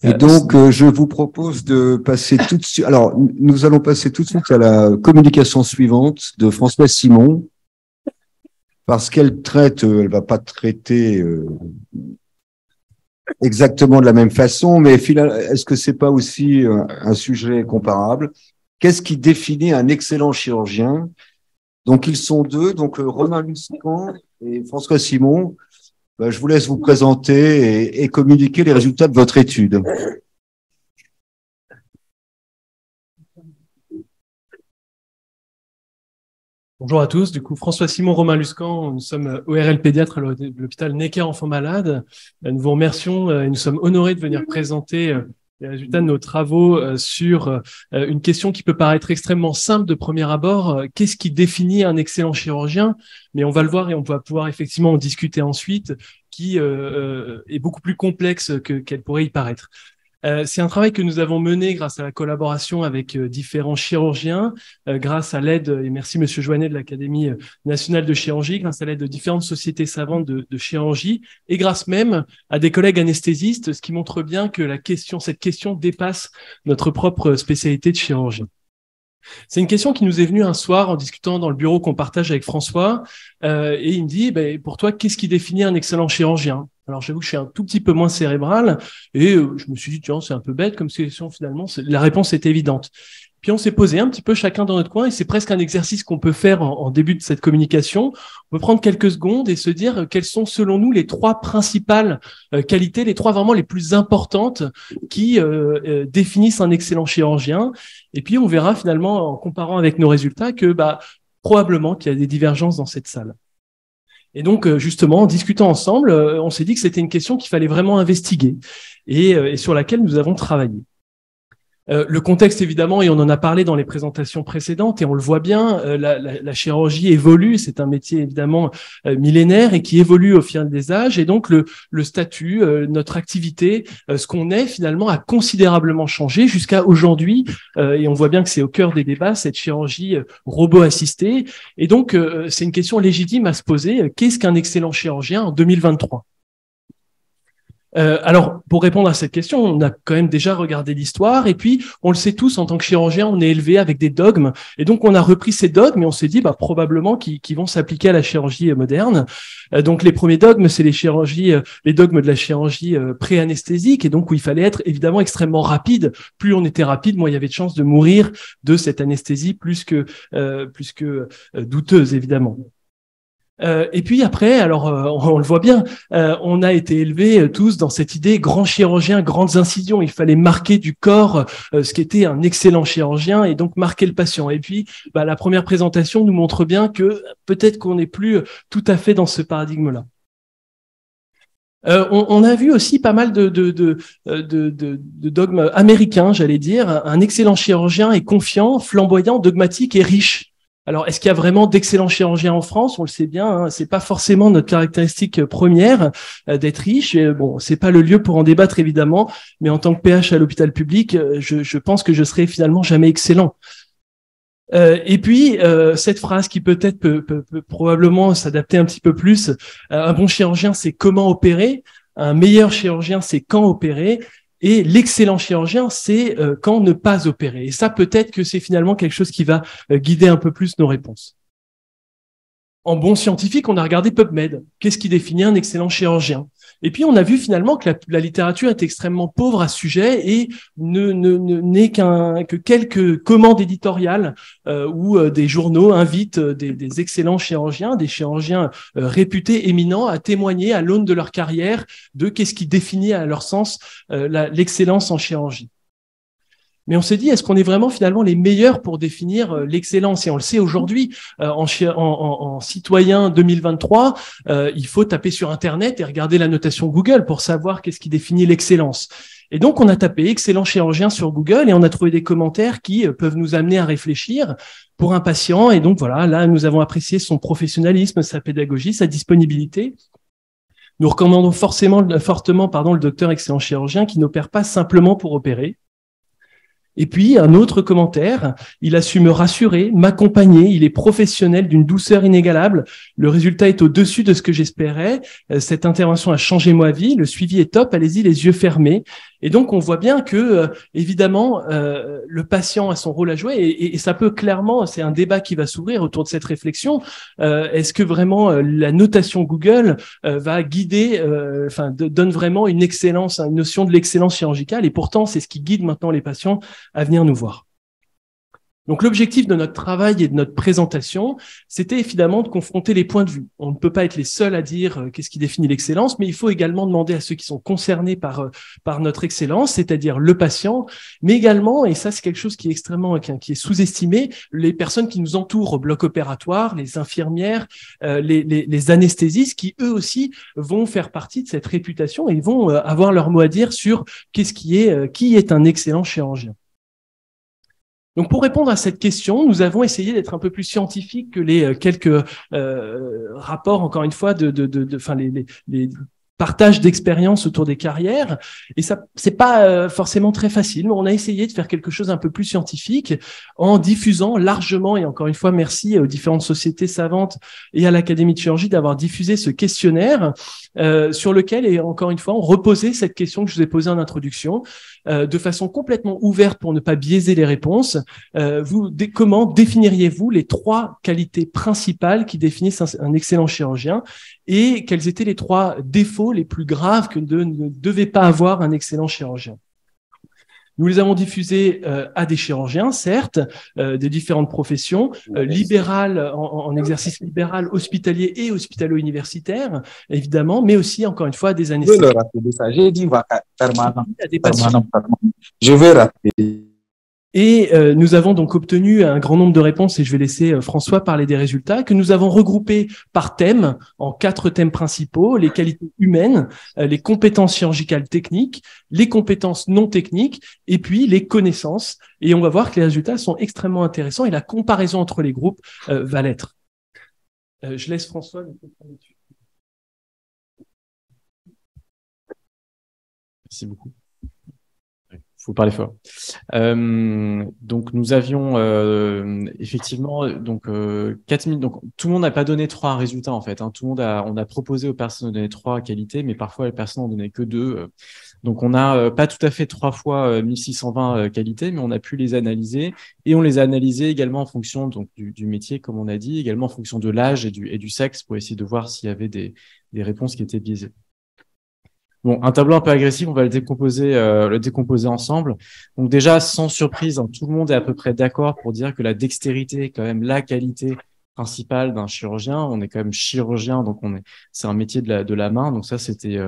Et donc, je vous propose de passer tout de suite. Alors, nous allons passer tout de suite à la communication suivante de Françoise Simon, parce qu'elle traite, elle va pas traiter exactement de la même façon, mais finalement, est-ce que c'est pas aussi un sujet comparable? Qu'est-ce qui définit un excellent chirurgien? Donc, ils sont deux, donc Romain Luscan et François Simon. Je vous laisse vous présenter et communiquer les résultats de votre étude. Bonjour à tous. Du coup, François Simon, Romain Luscan, nous sommes ORL pédiatre à l'hôpital Necker Enfants Malades. Nous vous remercions et nous sommes honorés de venir présenter les résultats de nos travaux sur une question qui peut paraître extrêmement simple de premier abord. Qu'est-ce qui définit un excellent chirurgien? Mais on va le voir et on va pouvoir effectivement en discuter ensuite, qui est beaucoup plus complexe qu'elle pourrait y paraître. C'est un travail que nous avons mené grâce à la collaboration avec différents chirurgiens, grâce à l'aide, et merci Monsieur Joannet de l'Académie nationale de chirurgie, grâce à l'aide de différentes sociétés savantes de chirurgie, et grâce même à des collègues anesthésistes, ce qui montre bien que cette question dépasse notre propre spécialité de chirurgie. C'est une question qui nous est venue un soir en discutant dans le bureau qu'on partage avec François, et il me dit, pour toi, qu'est-ce qui définit un excellent chirurgien? Alors j'avoue que je suis un tout petit peu moins cérébral, et je me suis dit, tiens, c'est un peu bête comme question finalement, la réponse est évidente. Puis on s'est posé un petit peu chacun dans notre coin, et c'est presque un exercice qu'on peut faire en début de cette communication. On peut prendre quelques secondes et se dire quelles sont selon nous les trois principales qualités, les trois vraiment les plus importantes qui définissent un excellent chirurgien. Et puis on verra finalement en comparant avec nos résultats que probablement qu'il y a des divergences dans cette salle. Et donc, justement, en discutant ensemble, on s'est dit que c'était une question qu'il fallait vraiment investiguer et sur laquelle nous avons travaillé. Le contexte, évidemment, et on en a parlé dans les présentations précédentes, et on le voit bien, la chirurgie évolue, c'est un métier évidemment millénaire et qui évolue au fil des âges, et donc le statut, notre activité, ce qu'on est finalement a considérablement changé jusqu'à aujourd'hui, et on voit bien que c'est au cœur des débats, cette chirurgie robot-assistée, et donc c'est une question légitime à se poser, qu'est-ce qu'un excellent chirurgien en 2023 ? Alors, pour répondre à cette question, on a quand même déjà regardé l'histoire, et puis on le sait tous, en tant que chirurgien, on est élevé avec des dogmes, et donc on a repris ces dogmes, et on s'est dit probablement qu'ils vont s'appliquer à la chirurgie moderne. Donc les premiers dogmes, c'est les dogmes de la chirurgie pré-anesthésique, et donc où il fallait être évidemment extrêmement rapide. Plus on était rapide, moins il y avait de chances de mourir de cette anesthésie plus que douteuse, évidemment. Et puis après, alors on le voit bien, on a été élevés tous dans cette idée grand chirurgien, grandes incisions. Il fallait marquer du corps ce qu'était un excellent chirurgien et donc marquer le patient. Et puis la première présentation nous montre bien que peut-être qu'on n'est plus tout à fait dans ce paradigme-là. On a vu aussi pas mal de dogmes américains, j'allais dire. Un excellent chirurgien est confiant, flamboyant, dogmatique et riche. Alors, est-ce qu'il y a vraiment d'excellents chirurgiens en France? On le sait bien, hein, c'est pas forcément notre caractéristique première d'être riche. Et, bon, c'est pas le lieu pour en débattre évidemment, mais en tant que PH à l'hôpital public, je pense que je serai finalement jamais excellent. Et puis cette phrase qui peut-être peut probablement s'adapter un petit peu plus. Un bon chirurgien, c'est comment opérer. Un meilleur chirurgien, c'est quand opérer. Et l'excellent chirurgien, c'est quand ne pas opérer. Et ça, peut-être que c'est finalement quelque chose qui va guider un peu plus nos réponses. En bon scientifique, on a regardé PubMed. Qu'est-ce qui définit un excellent chirurgien? Et puis, on a vu finalement que la littérature est extrêmement pauvre à ce sujet et n'est que quelques commandes éditoriales où des journaux invitent des excellents chirurgiens, des chirurgiens réputés, éminents, à témoigner à l'aune de leur carrière de qu'est-ce qui définit à leur sens l'excellence en chirurgie. Mais on s'est dit, est-ce qu'on est vraiment finalement les meilleurs pour définir l'excellence? Et on le sait aujourd'hui, en citoyen 2023, il faut taper sur Internet et regarder la notation Google pour savoir qu'est-ce qui définit l'excellence. Et donc, on a tapé « excellent chirurgien » sur Google et on a trouvé des commentaires qui peuvent nous amener à réfléchir pour un patient. Et donc, voilà, là, nous avons apprécié son professionnalisme, sa pédagogie, sa disponibilité. Nous recommandons fortement le docteur excellent chirurgien qui n'opère pas simplement pour opérer. Et puis, un autre commentaire, il a su me rassurer, m'accompagner, il est professionnel d'une douceur inégalable. Le résultat est au-dessus de ce que j'espérais. Cette intervention a changé ma vie, le suivi est top, allez-y les yeux fermés. Et donc, on voit bien que, évidemment, le patient a son rôle à jouer et ça peut clairement, c'est un débat qui va s'ouvrir autour de cette réflexion. Est-ce que vraiment la notation Google va guider, donne vraiment une excellence, une notion de l'excellence chirurgicale, et pourtant, c'est ce qui guide maintenant les patients à venir nous voir. Donc, l'objectif de notre travail et de notre présentation, c'était évidemment de confronter les points de vue. On ne peut pas être les seuls à dire qu'est-ce qui définit l'excellence, mais il faut également demander à ceux qui sont concernés par notre excellence, c'est-à-dire le patient, mais également, et ça c'est quelque chose qui est extrêmement, qui est sous-estimé, les personnes qui nous entourent au bloc opératoire, les infirmières, les anesthésistes, qui eux aussi vont faire partie de cette réputation et vont avoir leur mot à dire sur qui est un excellent chirurgien. Donc, pour répondre à cette question, nous avons essayé d'être un peu plus scientifiques que les quelques rapports, encore une fois, les partages d'expériences autour des carrières. Et ça, c'est pas forcément très facile, mais on a essayé de faire quelque chose un peu plus scientifique en diffusant largement, et encore une fois, merci aux différentes sociétés savantes et à l'Académie de chirurgie d'avoir diffusé ce questionnaire sur lequel, et encore une fois, on reposait cette question que je vous ai posée en introduction, de façon complètement ouverte pour ne pas biaiser les réponses. Comment définiriez-vous les 3 qualités principales qui définissent un excellent chirurgien et quels étaient les 3 défauts les plus graves que ne devait pas avoir un excellent chirurgien? Nous les avons diffusés à des chirurgiens, certes, des différentes professions, libérales, en exercice libéral, hospitalier et hospitalo-universitaire, évidemment, mais aussi, encore une fois, à des anesthésistes. Je veux le rappeler, ça. J'ai dit permanent. À des patients. Permanent. Je veux rappeler. Et nous avons donc obtenu un grand nombre de réponses, et je vais laisser François parler des résultats, que nous avons regroupés par thème, en 4 thèmes principaux: les qualités humaines, les compétences chirurgicales techniques, les compétences non techniques, et puis les connaissances. Et on va voir que les résultats sont extrêmement intéressants, et la comparaison entre les groupes va l'être. Je laisse François. Merci beaucoup. Faut parler fort. Donc nous avions effectivement 4000. Donc tout le monde n'a pas donné 3 résultats en fait. Hein. Tout le monde on a proposé aux personnes de donner 3 qualités, mais parfois les personnes n'en donnaient que 2. Donc on n'a pas tout à fait 3 fois 1620 qualités, mais on a pu les analyser, et on les a analysées également en fonction donc du métier, comme on a dit, également en fonction de l'âge et du sexe, pour essayer de voir s'il y avait des réponses qui étaient biaisées. Bon, un tableau un peu agressif, on va le décomposer ensemble. Donc déjà, sans surprise, hein, tout le monde est à peu près d'accord pour dire que la dextérité est quand même la qualité principale d'un chirurgien. On est quand même chirurgien, donc c'est un métier de la main. Donc ça, c'était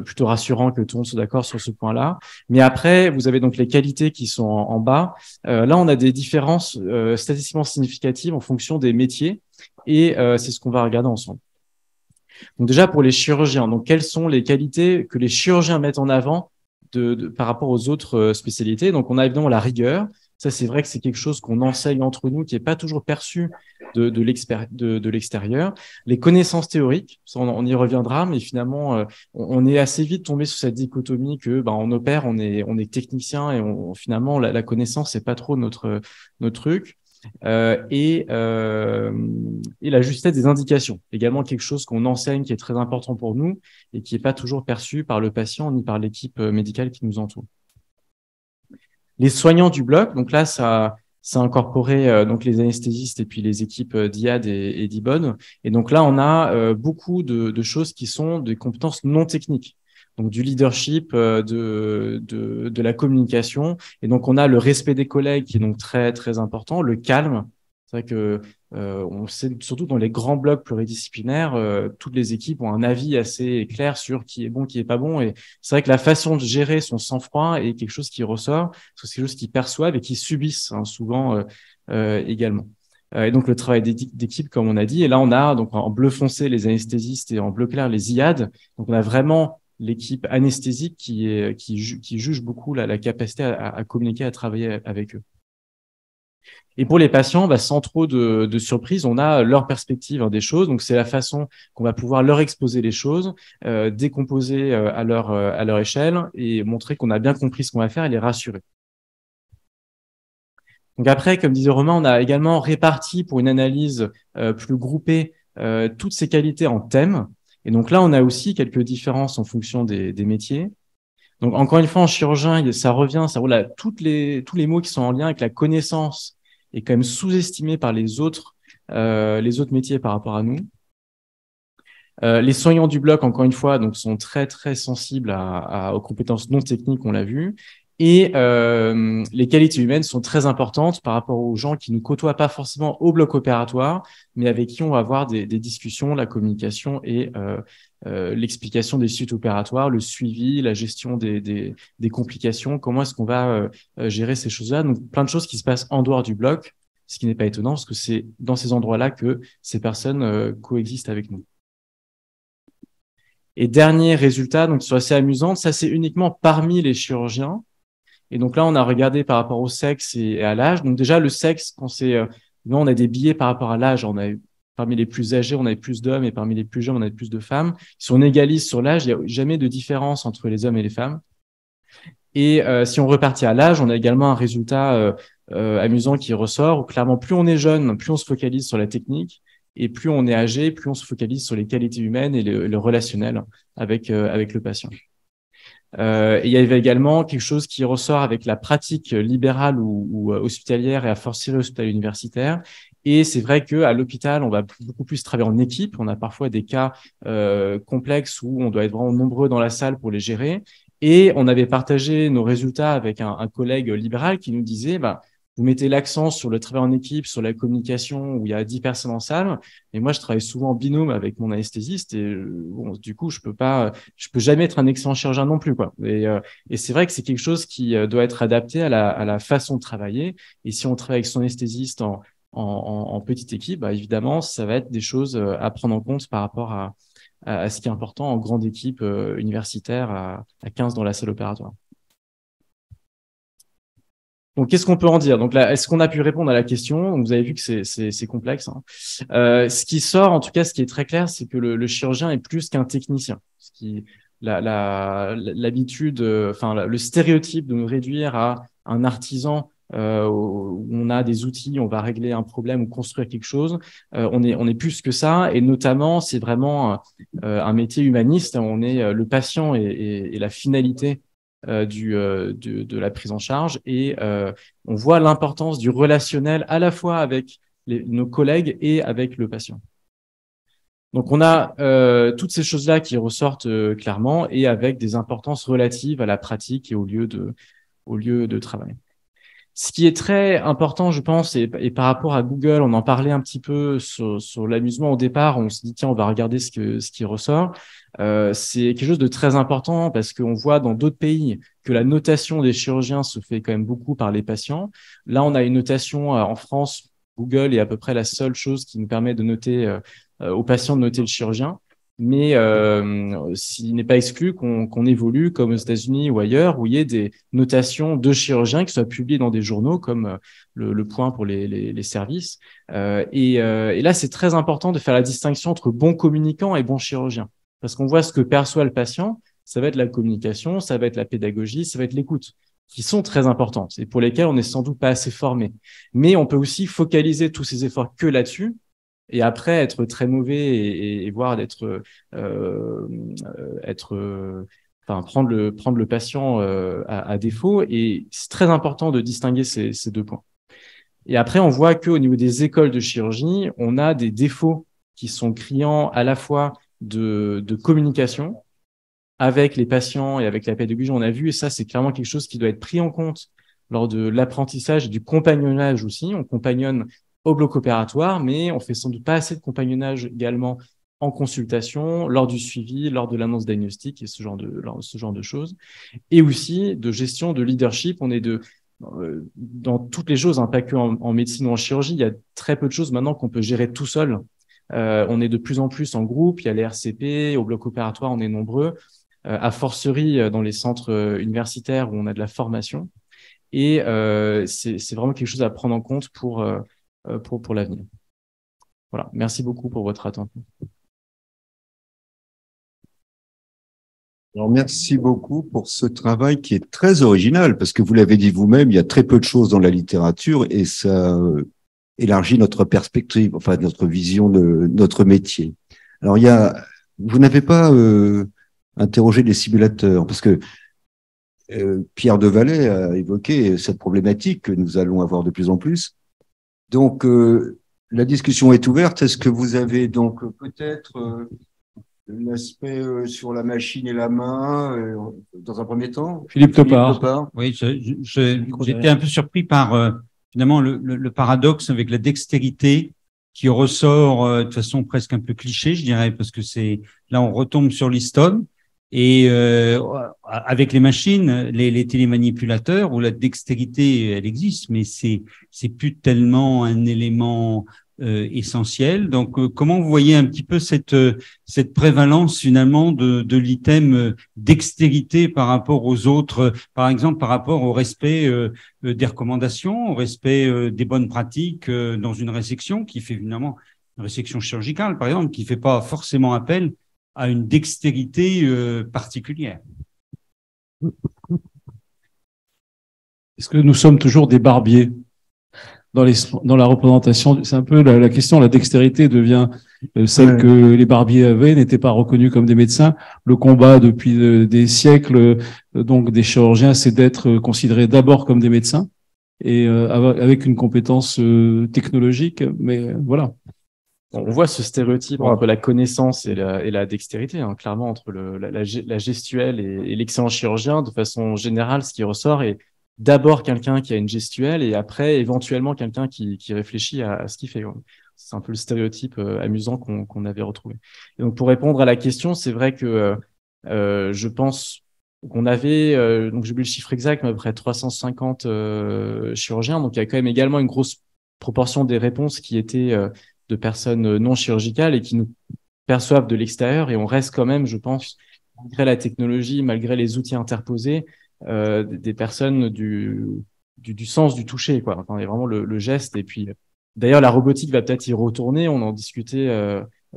plutôt rassurant que tout le monde soit d'accord sur ce point-là. Mais après, vous avez donc les qualités qui sont en bas. Là, on a des différences statistiquement significatives en fonction des métiers, et c'est ce qu'on va regarder ensemble. Donc déjà pour les chirurgiens, donc quelles sont les qualités que les chirurgiens mettent en avant par rapport aux autres spécialités? Donc on a évidemment la rigueur. Ça, c'est vrai que c'est quelque chose qu'on enseigne entre nous, qui est pas toujours perçu de l'extérieur. Les connaissances théoriques, ça, on y reviendra, mais finalement on est assez vite tombé sur cette dichotomie que on opère, on est technicien, et finalement la connaissance c'est pas trop notre truc. Et la justesse des indications, également quelque chose qu'on enseigne, qui est très important pour nous et qui n'est pas toujours perçu par le patient ni par l'équipe médicale qui nous entoure. Les soignants du bloc, donc là ça a incorporé donc les anesthésistes et puis les équipes d'IAD et d'IBON, et donc là on a beaucoup de choses qui sont des compétences non techniques. Donc du leadership, de la communication, et donc on a le respect des collègues qui est donc très très important, le calme. C'est vrai que on sait, surtout dans les grands blocs pluridisciplinaires, toutes les équipes ont un avis assez clair sur qui est bon, qui est pas bon, et c'est vrai que la façon de gérer son sang-froid est quelque chose qui ressort, parce que c'est quelque chose qu'ils perçoivent et qu'ils subissent souvent également. Et donc le travail d'équipe, comme on a dit, et là on a donc en bleu foncé les anesthésistes et en bleu clair les IAD. Donc on a vraiment l'équipe anesthésique qui juge beaucoup la capacité à communiquer, à travailler avec eux. Et pour les patients, sans trop de surprise, on a leur perspective des choses. Donc c'est la façon qu'on va pouvoir leur exposer les choses, décomposer à leur échelle, et montrer qu'on a bien compris ce qu'on va faire et les rassurer. Donc après, comme disait Romain, on a également réparti pour une analyse plus groupée toutes ces qualités en thèmes. Et donc là, on a aussi quelques différences en fonction des métiers. Donc, encore une fois, en chirurgien, ça revient, ça roule à tous les mots qui sont en lien avec la connaissance est quand même sous-estimé par les autres métiers par rapport à nous. Les soignants du bloc, encore une fois, donc sont très très sensibles aux compétences non techniques, on l'a vu, et les qualités humaines sont très importantes par rapport aux gens qui ne côtoient pas forcément au bloc opératoire, mais avec qui on va avoir des discussions, la communication et l'explication des suites opératoires, le suivi, la gestion des complications, comment est-ce qu'on va gérer ces choses-là. Donc plein de choses qui se passent en dehors du bloc, ce qui n'est pas étonnant parce que c'est dans ces endroits-là que ces personnes coexistent avec nous. Et dernier résultat, donc qui sont assez amusantes, ça c'est uniquement parmi les chirurgiens. Et donc là, on a regardé par rapport au sexe et à l'âge. Donc déjà, le sexe, quand nous, on a des billets par rapport à l'âge. Parmi les plus âgés, on avait plus d'hommes et parmi les plus jeunes, on avait plus de femmes. Si on égalise sur l'âge, il n'y a jamais de différence entre les hommes et les femmes. Et si on repartit à l'âge, on a également un résultat amusant qui ressort où clairement, plus on est jeune, plus on se focalise sur la technique. Et plus on est âgé, plus on se focalise sur les qualités humaines et le relationnel avec le patient. Et il y avait également quelque chose qui ressort avec la pratique libérale ou hospitalière et à fortiori hospitalière universitaire. Et c'est vrai qu'à l'hôpital, on va beaucoup plus travailler en équipe. On a parfois des cas complexes où on doit être vraiment nombreux dans la salle pour les gérer. Et on avait partagé nos résultats avec un collègue libéral qui nous disait, vous mettez l'accent sur le travail en équipe, sur la communication où il y a 10 personnes en salle. Et moi, je travaille souvent en binôme avec mon anesthésiste et bon, du coup, je peux jamais être un excellent chirurgien non plus, quoi. Et c'est vrai que c'est quelque chose qui doit être adapté à la façon de travailler. Et si on travaille avec son anesthésiste en petite équipe, évidemment, ça va être des choses à prendre en compte par rapport à ce qui est important en grande équipe universitaire à 15 dans la salle opératoire. Donc, qu'est-ce qu'on peut en dire? Donc là, est-ce qu'on a pu répondre à la question? Donc, vous avez vu que c'est complexe, hein. Ce qui sort, en tout cas, ce qui est très clair, c'est que le chirurgien est plus qu'un technicien. L'habitude, le stéréotype de nous réduire à un artisan où on a des outils, on va régler un problème ou construire quelque chose. On est plus que ça, et notamment, c'est vraiment un métier humaniste. On est le patient et la finalité de la prise en charge et on voit l'importance du relationnel à la fois avec nos collègues et avec le patient. Donc on a toutes ces choses-là qui ressortent clairement et avec des importances relatives à la pratique et au lieu de travail. Ce qui est très important, je pense, et par rapport à Google, on en parlait un petit peu sur l'amusement au départ, on se dit tiens, on va regarder ce qui ressort. C'est quelque chose de très important parce qu'on voit dans d'autres pays que la notation des chirurgiens se fait quand même beaucoup par les patients. Là, on a une notation en France, Google est à peu près la seule chose qui nous permet de noter aux patients de noter le chirurgien. Mais s'il n'est pas exclu qu'on évolue comme aux États-Unis ou ailleurs, où il y ait des notations de chirurgiens qui soient publiées dans des journaux comme le Point pour les services. Et là, c'est très important de faire la distinction entre bon communicant et bon chirurgien. Parce qu'on voit ce que perçoit le patient, ça va être la communication, ça va être la pédagogie, ça va être l'écoute, qui sont très importantes et pour lesquelles on n'est sans doute pas assez formé. Mais on peut aussi focaliser tous ces efforts que là-dessus, et après être très mauvais et voire prendre le patient à défaut. Et c'est très important de distinguer ces deux points. Et après, on voit qu'au niveau des écoles de chirurgie, on a des défauts qui sont criants à la fois de communication avec les patients et avec la pédagogie. On a vu, et ça, c'est clairement quelque chose qui doit être pris en compte lors de l'apprentissage et du compagnonnage aussi. On compagnonne au bloc opératoire, mais on fait sans doute pas assez de compagnonnage également en consultation, lors du suivi, lors de l'annonce diagnostique et ce genre de choses. Et aussi de gestion de leadership. On est dans toutes les choses, hein, pas que en médecine ou en chirurgie. Il y a très peu de choses maintenant qu'on peut gérer tout seul. On est de plus en plus en groupe. Il y a les RCP, au bloc opératoire, on est nombreux. A fortiori dans les centres universitaires où on a de la formation. Et c'est vraiment quelque chose à prendre en compte pour l'avenir. Voilà. Merci beaucoup pour votre attention. Alors, merci beaucoup pour ce travail qui est très original, parce que vous l'avez dit vous-même, il y a très peu de choses dans la littérature et ça élargit notre perspective, enfin notre vision de notre métier. Alors, vous n'avez pas interrogé les simulateurs, parce que Pierre Devalet a évoqué cette problématique que nous allons avoir de plus en plus. Donc, la discussion est ouverte. Est-ce que vous avez donc peut-être l'aspect sur la machine et la main dans un premier temps? Philippe Topard. Oui, j'étais un peu surpris par finalement le paradoxe avec la dextérité qui ressort de façon presque un peu cliché, je dirais, parce que là on retombe sur l'Easton et avec les machines, les télémanipulateurs où la dextérité elle existe, mais c'est plus tellement un élément essentiel. Donc, comment vous voyez un petit peu cette prévalence finalement de l'item dextérité par rapport aux autres, par exemple par rapport au respect des recommandations, au respect des bonnes pratiques dans une résection qui fait finalement une résection chirurgicale, par exemple, qui fait pas forcément appel à une dextérité particulière. Est-ce que nous sommes toujours des barbiers dans la représentation? C'est un peu la question. La dextérité devient celle que les barbiers avaient, n'étaient pas reconnus comme des médecins. Le combat depuis des siècles, donc des chirurgiens, c'est d'être considérés d'abord comme des médecins et avec une compétence technologique. Mais voilà. On voit ce stéréotype entre la connaissance et la dextérité, hein, clairement entre la gestuelle et l'excellent chirurgien. De façon générale, ce qui ressort est d'abord quelqu'un qui a une gestuelle et après éventuellement quelqu'un qui réfléchit à ce qu'il fait. C'est un peu le stéréotype amusant qu'on avait retrouvé. Et donc pour répondre à la question, c'est vrai que je pense qu'on avait, donc j'ai oublié le chiffre exact, mais à peu près 350 chirurgiens. Donc il y a quand même également une grosse proportion des réponses qui étaient de personnes non chirurgicales et qui nous perçoivent de l'extérieur. Et on reste quand même, je pense, malgré la technologie, malgré les outils interposés, des personnes du sens du toucher, quoi. Enfin, il y a vraiment le geste. Et puis, d'ailleurs, la robotique va peut-être y retourner. On en discutait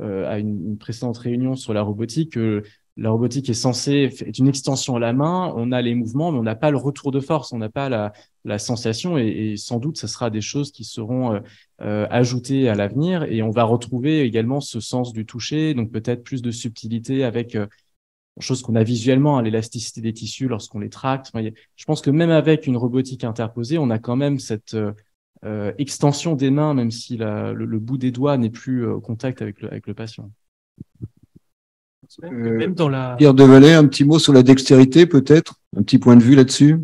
à une précédente réunion sur la robotique. La robotique est censée être une extension à la main. On a les mouvements, mais on n'a pas le retour de force. On n'a pas la sensation. Et sans doute, ça sera des choses qui seront ajoutées à l'avenir. Et on va retrouver également ce sens du toucher. Donc, peut-être plus de subtilité avec chose qu'on a visuellement, hein, l'élasticité des tissus lorsqu'on les tracte. Enfin, je pense que même avec une robotique interposée, on a quand même cette extension des mains, même si le bout des doigts n'est plus au contact avec le patient. Même dans Pierre Devalet, un petit mot sur la dextérité, peut-être? Un petit point de vue là-dessus?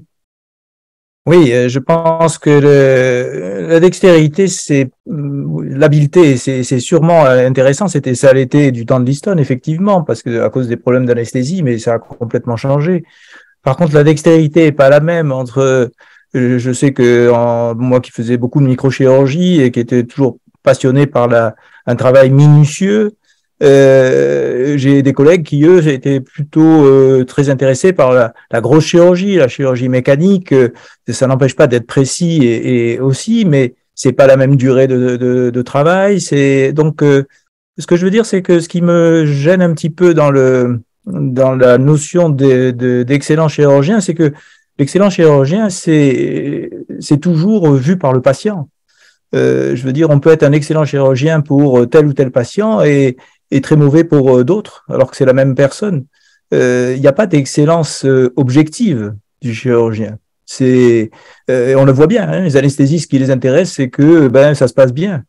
Oui, je pense que la dextérité, c'est l'habileté, c'est sûrement intéressant. Ça l'était du temps de Liston, effectivement, parce que à cause des problèmes d'anesthésie, mais ça a complètement changé. Par contre, la dextérité est pas la même entre. Je sais que moi qui faisais beaucoup de microchirurgie et qui était toujours passionné par un travail minutieux. J'ai des collègues qui, eux, étaient plutôt très intéressés par la grosse chirurgie, la chirurgie mécanique. Ça n'empêche pas d'être précis et aussi, mais c'est pas la même durée de travail. Donc, ce que je veux dire, c'est que ce qui me gêne un petit peu dans la notion d'excellent chirurgien, c'est que l'excellent chirurgien, c'est toujours vu par le patient. Je veux dire, on peut être un excellent chirurgien pour tel ou tel patient et très mauvais pour d'autres, alors que c'est la même personne. Il n'y a pas d'excellence objective du chirurgien. On le voit bien, hein, les anesthésistes, ce qui les intéresse, c'est que ça se passe bien.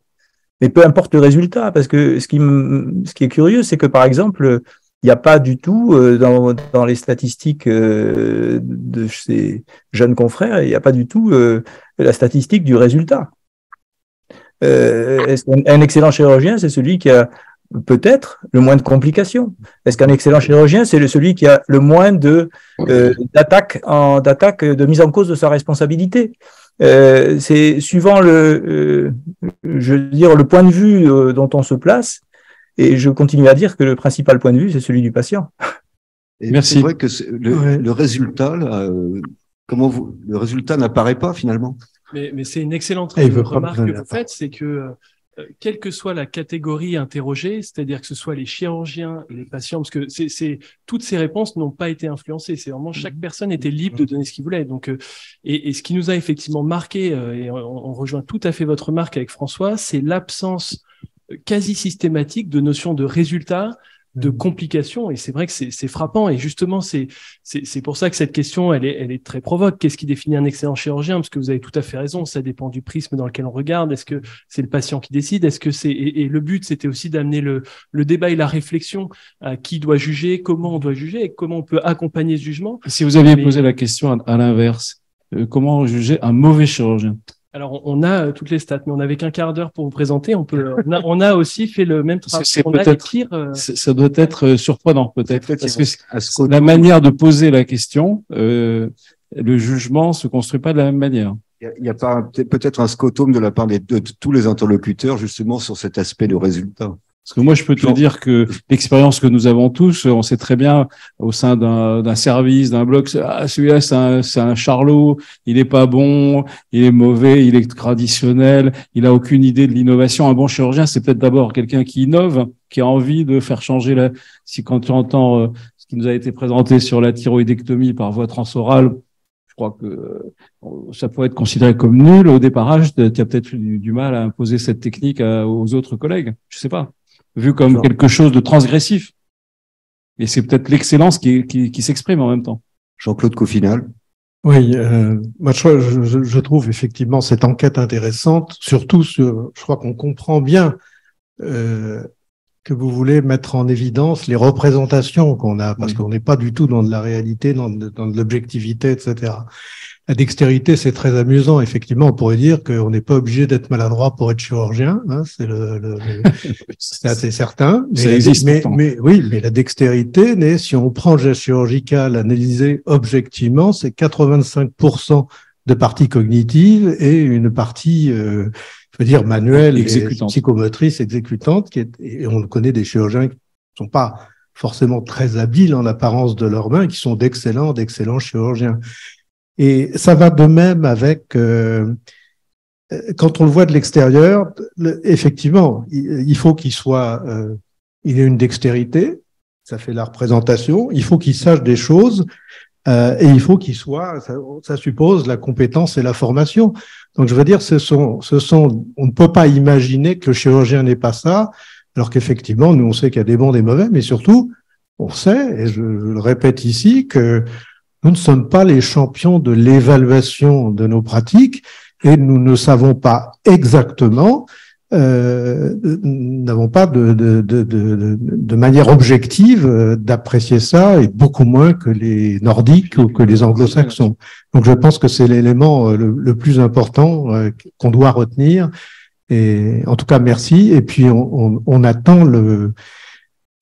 Mais peu importe le résultat, parce que ce qui est curieux, c'est que par exemple, il n'y a pas du tout dans les statistiques de ces jeunes confrères, il n'y a pas du tout la statistique du résultat. Un excellent chirurgien, c'est celui qui a peut-être le moins de complications. Est-ce qu'un excellent chirurgien, c'est celui qui a le moins d'attaques de mise en cause de sa responsabilité? C'est suivant le point de vue dont on se place, et je continue à dire que le principal point de vue, c'est celui du patient. Et merci. C'est vrai que le résultat, là, le résultat n'apparaît pas finalement. Mais c'est une excellente remarque que vous faites, c'est que quelle que soit la catégorie interrogée, c'est-à-dire que ce soit les chirurgiens et les patients, parce que toutes ces réponses n'ont pas été influencées. C'est vraiment chaque personne était libre de donner ce qu'il voulait. Donc, et ce qui nous a effectivement marqué, et on rejoint tout à fait votre remarque avec François, c'est l'absence quasi systématique de notion de résultat de complications. Et c'est vrai que c'est frappant. Et justement, c'est pour ça que cette question, elle est très provoque. Qu'est-ce qui définit un excellent chirurgien? Parce que vous avez tout à fait raison. Ça dépend du prisme dans lequel on regarde. Est-ce que c'est le patient qui décide? Est-ce que et le but, c'était aussi d'amener le débat et la réflexion à qui doit juger, comment on doit juger et comment on peut accompagner ce jugement. Si vous aviez posé la question à l'inverse, comment juger un mauvais chirurgien? Alors, on a toutes les stats, mais on n'avait qu'un quart d'heure pour vous présenter. On a aussi fait le même travail. Ça doit être surprenant, peut-être, parce que la manière de poser la question, le jugement se construit pas de la même manière. Il n'y a pas peut-être un scotome de la part de tous les interlocuteurs, justement, sur cet aspect de résultat. Parce que moi, je peux te dire que l'expérience que nous avons tous, on sait très bien au sein d'un service, d'un bloc, celui-là, c'est un charlot, il est pas bon, il est mauvais, il est traditionnel, il a aucune idée de l'innovation. Un bon chirurgien, c'est peut-être d'abord quelqu'un qui innove, qui a envie de faire changer quand tu entends ce qui nous a été présenté sur la thyroïdectomie par voie transorale, je crois que ça pourrait être considéré comme nul. Au départage, tu as peut-être du mal à imposer cette technique aux autres collègues. Je sais pas. Vu comme quelque chose de transgressif. Et c'est peut-être l'excellence qui s'exprime en même temps. Jean-Claude Coffinhal. Oui, moi je trouve effectivement cette enquête intéressante, surtout je crois qu'on comprend bien que vous voulez mettre en évidence les représentations qu'on a, parce qu'on n'est pas du tout dans de la réalité, dans de l'objectivité, etc. La dextérité, c'est très amusant. Effectivement, on pourrait dire qu'on n'est pas obligé d'être maladroit pour être chirurgien. Hein, c'est assez certain. Ça existe. Mais la dextérité, si on prend le geste chirurgical analysé objectivement, c'est 85% de partie cognitive et une partie, je veux dire, manuelle, exécutante, psychomotrice, exécutante, et on connaît des chirurgiens qui ne sont pas forcément très habiles en apparence de leurs mains, qui sont d'excellents chirurgiens. Et ça va de même avec, quand on le voit de l'extérieur, effectivement, il faut qu'il il ait une dextérité, ça fait la représentation, il faut qu'il sache des choses, et il faut qu'il ça suppose la compétence et la formation. Donc je veux dire, on ne peut pas imaginer que le chirurgien n'ait pas ça, alors qu'effectivement, nous on sait qu'il y a des bons, des mauvais, mais surtout, on sait, et je le répète ici, que nous ne sommes pas les champions de l'évaluation de nos pratiques et nous ne savons pas exactement, n'avons pas de manière objective d'apprécier ça, et beaucoup moins que les Nordiques ou que les Anglo-Saxons. Donc je pense que c'est l'élément le plus important qu'on doit retenir. Et en tout cas, merci. Et puis on attend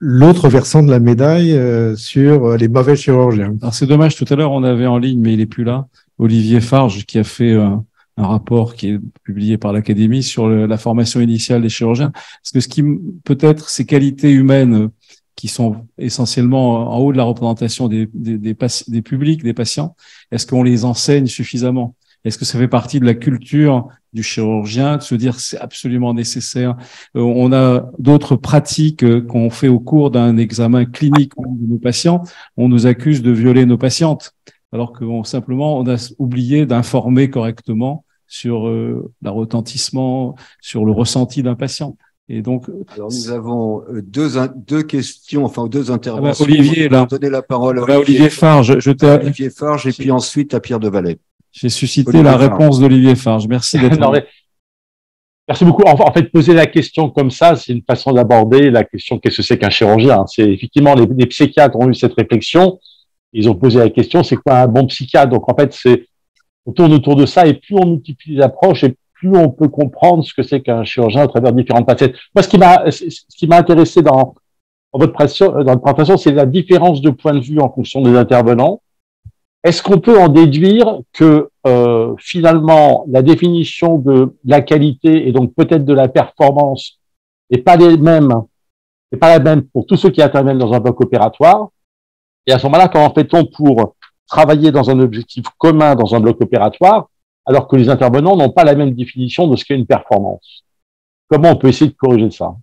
l'autre versant de la médaille sur les mauvais chirurgiens. Alors c'est dommage, tout à l'heure on avait en ligne, mais il est plus là, Olivier Farge, qui a fait un rapport qui est publié par l'Académie sur la formation initiale des chirurgiens. Parce que ce qui peut-être ces qualités humaines qui sont essentiellement en haut de la représentation des publics, des patients, est-ce qu'on les enseigne suffisamment? Est-ce que ça fait partie de la culture du chirurgien de se dire c'est absolument nécessaire? On a d'autres pratiques qu'on fait au cours d'un examen clinique de nos patients. On nous accuse de violer nos patientes, alors que simplement on a oublié d'informer correctement sur le retentissement, sur le ressenti d'un patient. Et donc, alors nous avons deux questions, enfin deux interventions. Olivier, là, donner la parole à Olivier Farge. Olivier Farge, et puis ensuite à Pierre Devalet. J'ai suscité la réponse d'Olivier Farge. Merci d'être là. Merci beaucoup. En fait, poser la question comme ça, c'est une façon d'aborder la question qu'est-ce que c'est qu'un chirurgien. C'est effectivement les psychiatres ont eu cette réflexion. Ils ont posé la question, c'est quoi un bon psychiatre? Donc en fait, on tourne autour de ça, et plus on multiplie les approches, et plus on peut comprendre ce que c'est qu'un chirurgien à travers différentes facettes. Moi, ce qui m'a intéressé dans votre présentation, c'est la différence de point de vue en fonction des intervenants. Est-ce qu'on peut en déduire que finalement la définition de la qualité et donc peut-être de la performance n'est pas la même pour tous ceux qui interviennent dans un bloc opératoire? Et à ce moment-là, comment fait-on pour travailler dans un objectif commun dans un bloc opératoire, alors que les intervenants n'ont pas la même définition de ce qu'est une performance? Comment on peut essayer de corriger ça?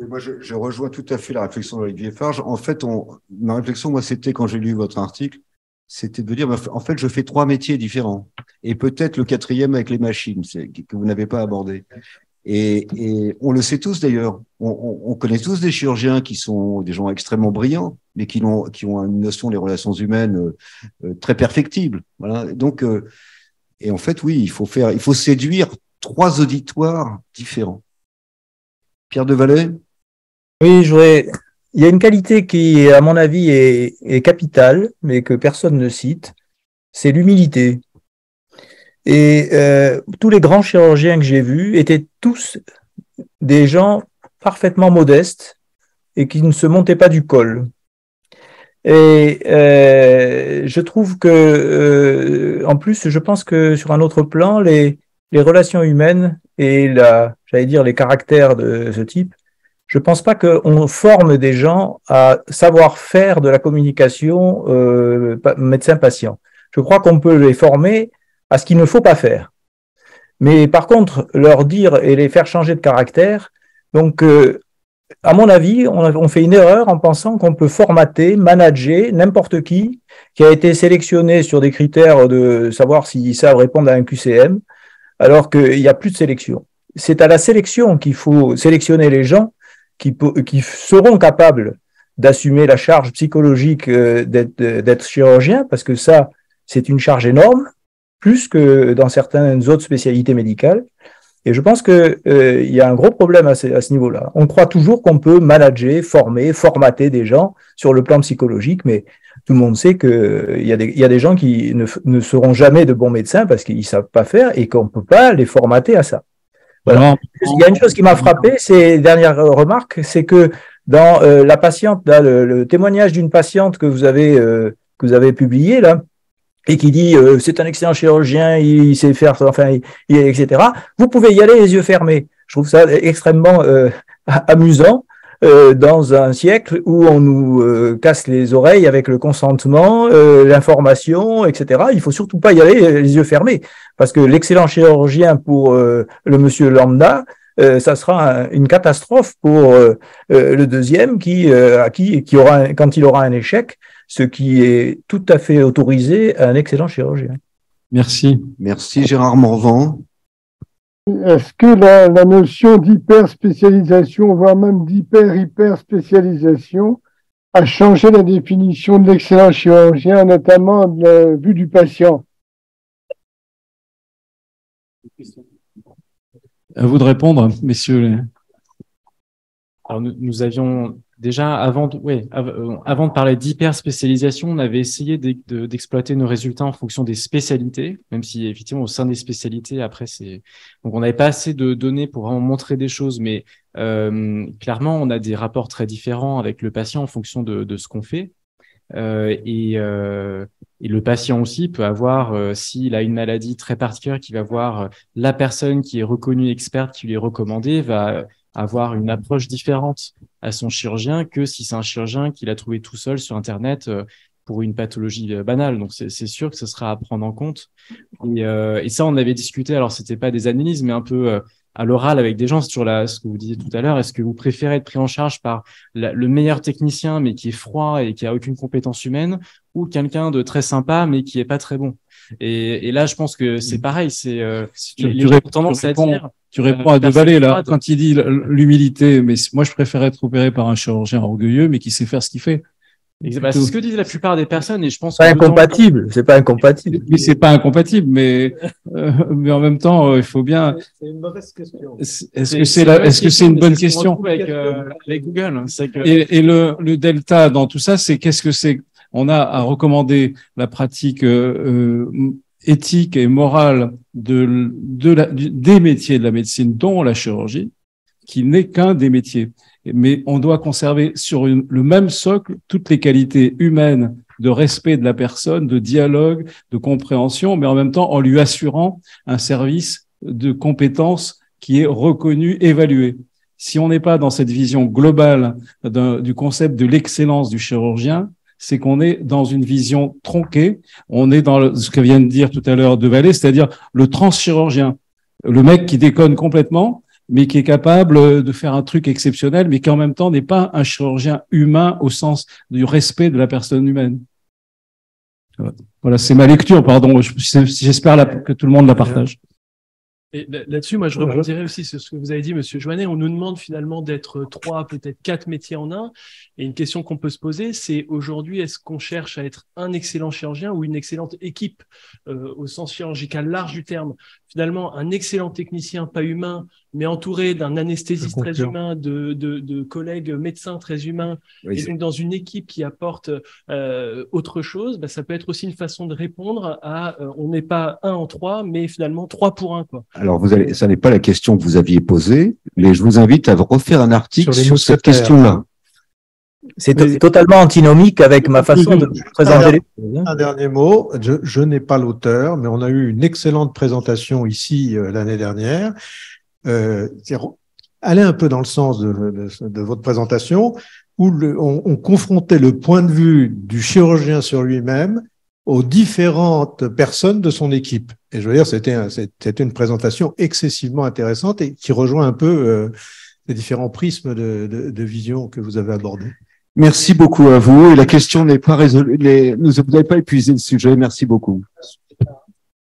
Moi, je rejoins tout à fait la réflexion d'Olivier Farge. En fait, ma réflexion, moi, c'était quand j'ai lu votre article, c'était de dire, en fait, je fais 3 métiers différents. Et peut-être le 4e avec les machines, que vous n'avez pas abordé. Et on le sait tous d'ailleurs. On connaît tous des chirurgiens qui sont des gens extrêmement brillants, mais qui ont une notion des relations humaines très perfectible. Voilà. Donc, et en fait, oui, il faut séduire 3 auditoires différents. Pierre Devalet? Oui, il y a une qualité qui, à mon avis, est capitale, mais que personne ne cite, c'est l'humilité. Et tous les grands chirurgiens que j'ai vus étaient tous des gens parfaitement modestes et qui ne se montaient pas du col. Et je trouve que, en plus, je pense que sur un autre plan, les relations humaines et j'allais dire, les caractères de ce type, je pense pas qu'on forme des gens à savoir faire de la communication médecin-patient. Je crois qu'on peut les former à ce qu'il ne faut pas faire. Mais par contre, leur dire et les faire changer de caractère, donc à mon avis, on fait une erreur en pensant qu'on peut formater, manager n'importe qui a été sélectionné sur des critères de savoir s'ils savent répondre à un QCM, alors qu'il n'y a plus de sélection. C'est à la sélection qu'il faut sélectionner les gens qui seront capables d'assumer la charge psychologique d'être chirurgien, parce que ça, c'est une charge énorme, plus que dans certaines autres spécialités médicales. Et je pense qu'il y a un gros problème à ce niveau-là. On croit toujours qu'on peut manager, formater des gens sur le plan psychologique, mais tout le monde sait qu'il y a des gens qui ne seront jamais de bons médecins parce qu'ils ne savent pas faire et qu'on ne peut pas les formater à ça. Voilà. Il y a une chose qui m'a frappé, ces dernières remarques, c'est que dans la patiente, là, le témoignage d'une patiente que vous avez publié là, et qui dit c'est un excellent chirurgien, il sait faire, enfin, etc. Vous pouvez y aller les yeux fermés. Je trouve ça extrêmement amusant dans un siècle où on nous casse les oreilles avec le consentement, l'information, etc. Il faut surtout pas y aller les yeux fermés, parce que l'excellent chirurgien pour le monsieur lambda, ça sera une catastrophe pour le deuxième qui aura, quand il aura un échec, ce qui est tout à fait autorisé à un excellent chirurgien. Merci. Merci Gérard Morvan. Est-ce que la notion d'hyperspécialisation, voire même d'hyper-hyperspécialisation, a changé la définition de l'excellent chirurgien, notamment de la vue du patient? À vous de répondre, messieurs. Alors nous avions déjà, avant de parler d'hyper-spécialisation, on avait essayé d'exploiter nos résultats en fonction des spécialités, même si effectivement au sein des spécialités, après donc on n'avait pas assez de données pour vraiment montrer des choses, mais clairement on a des rapports très différents avec le patient en fonction de ce qu'on fait. Et le patient aussi peut avoir, s'il a une maladie très particulière, qui va voir la personne qui est reconnue experte, qui lui est recommandée, va avoir une approche différente à son chirurgien que si c'est un chirurgien qu'il a trouvé tout seul sur Internet pour une pathologie banale. Donc c'est sûr que ce sera à prendre en compte. Et ça, on avait discuté. Alors c'était pas des analyses, mais un peu à l'oral avec des gens sur ce que vous disiez tout à l'heure. Est-ce que vous préférez être pris en charge par le meilleur technicien, mais qui est froid et qui a aucune compétence humaine, ou quelqu'un de très sympa, mais qui est pas très bon? Et là, je pense que c'est pareil. C'est les gens ont tendance à dire. Tu réponds à Devalet, là, quand il dit l'humilité, mais moi, je préfère être opéré par un chirurgien orgueilleux, mais qui sait faire ce qu'il fait. C'est ce que disent la plupart des personnes, et je pense que c'est pas incompatible. Oui, c'est pas incompatible, mais en même temps, il faut bien. C'est une mauvaise question. Est-ce que c'est une bonne question? Avec Google. Et le delta dans tout ça, c'est qu'est-ce que c'est? On a à recommander la pratique éthique et morale des métiers de la médecine, dont la chirurgie, qui n'est qu'un des métiers. Mais on doit conserver sur le même socle toutes les qualités humaines de respect de la personne, de dialogue, de compréhension, mais en même temps en lui assurant un service de compétences qui est reconnu, évalué. Si on n'est pas dans cette vision globale du concept de l'excellence du chirurgien, c'est qu'on est dans une vision tronquée. On est dans ce que vient de dire tout à l'heure Devalet, c'est-à-dire le transchirurgien, le mec qui déconne complètement, mais qui est capable de faire un truc exceptionnel, mais qui en même temps n'est pas un chirurgien humain au sens du respect de la personne humaine. Voilà, c'est ma lecture, pardon. J'espère que tout le monde la partage. Et là-dessus, moi, je rebondirais aussi sur ce que vous avez dit, Monsieur Joannet. On nous demande finalement d'être 3, peut-être 4 métiers en un. Et une question qu'on peut se poser, c'est aujourd'hui, est-ce qu'on cherche à être un excellent chirurgien ou une excellente équipe au sens chirurgical large du terme? Finalement, un excellent technicien, pas humain, mais entouré d'un anesthésiste très humain, de collègues médecins très humains, Oui, et donc dans une équipe qui apporte autre chose, bah, ça peut être aussi une façon de répondre à on n'est pas 1 en 3, mais finalement 3 pour 1, quoi. Alors, ça n'est pas la question que vous aviez posée, mais je vous invite à refaire un article sur cette question-là. C'est totalement antinomique avec ma façon de présenter les choses. Un dernier mot, je n'ai pas l'auteur, mais on a eu une excellente présentation ici l'année dernière. Allez un peu dans le sens de votre présentation, où on confrontait le point de vue du chirurgien sur lui-même aux différentes personnes de son équipe. Et je veux dire, c'était une présentation excessivement intéressante et qui rejoint un peu les différents prismes de vision que vous avez abordés. Merci beaucoup à vous. Et la question n'est pas résolue. Vous n'avez pas épuisé le sujet. Merci beaucoup.